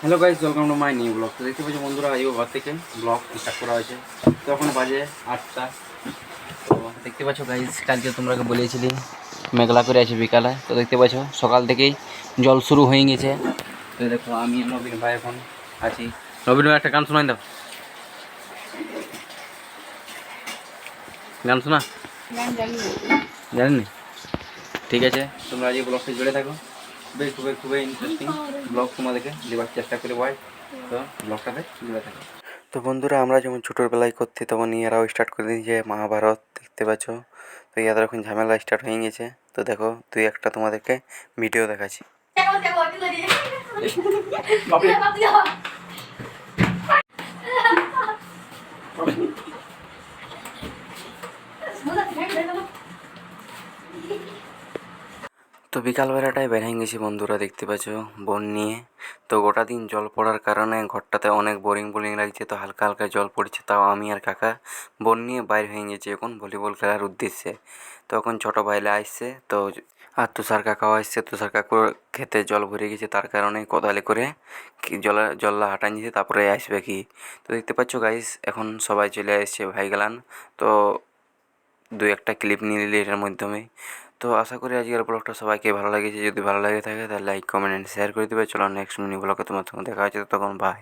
Hello guys, welcome to my new blog. তো দেখতে পাচ্ছ বন্ধুরা, এই ঘর থেকে ব্লগ স্টার্ট করা হয়েছে। তো এখন বাজে 8টা। তো দেখতে পাচ্ছ গাইস, কালকে তোমরাকে বলেছিলি মেঘলা করে আছে বিকালে। তো দেখতে পাচ্ছ সকাল থেকেই জল শুরু হয়ে গেছে। তো দেখো আমি নবীন ভাই এখন আছি। নবীন ভাই একটা গান শোনাই দাও, গান শোনা। জানেননি? ঠিক আছে, তোমরা আজ এই ব্লগটা জুড়ে থাকো। খুবই খুবই খুবই ইন্টারেস্টিং ব্লগ তোমাদেরকে দেওয়ার চেষ্টা করি ভাই। তো ব্লগটাতে জুড়ে থাকো। তো বন্ধুরা, আমরা যেমন ছোটোবেলায় করতে তখন ইয়ারাও স্টার্ট করে দিয়েছে মহাভারত, দেখতে পাচ্ছ। তো ইয়াদের এখন ঝামেলা স্টার্ট হয়ে গেছে। তো দেখো তুই একটা তোমাদেরকে ভিডিও দেখাচ্ছি। তো বিকালবেলাটায় বেরিয়ে গেছি বন্ধুরা, দেখতে পাচ্ছ বোন নিয়ে। তো গোটা দিন জল পড়ার কারণে ঘরটাতে অনেক বোরিং বোরিং লাগছে। তো হালকা হালকা জল পড়ছে, তাও আমি আর কাকা বোন নিয়ে বাইর হয়ে গেছি এখন ভলিবল খেলার উদ্দেশ্যে। তো এখন ছোটো ভাইলা আসছে, তো আর তুষার কাকাও আসছে। তুষার কাকুর খেতে জল ভরে গেছে, তার কারণে কোদালি করে কি জললা হাঁটান দিয়েছে, তারপরে আসবে কি। তো দেখতে পাচ্ছ গাইস, এখন সবাই চলে আসছে ভাই গেলান। তো দু একটা ক্লিপ নিয়ে নিলি এটার মাধ্যমে। তো আশা করি আজকের ব্লগটা সবাইকে ভালো লেগেছে। যদি ভালো লাগে থাকে তাহলে লাইক কমেন্ট অ্যান্ড শেয়ার করে দেবে। চলো নেক্সট মিনি ব্লগে তোমার সঙ্গে দেখা হচ্ছে, তখন বাই।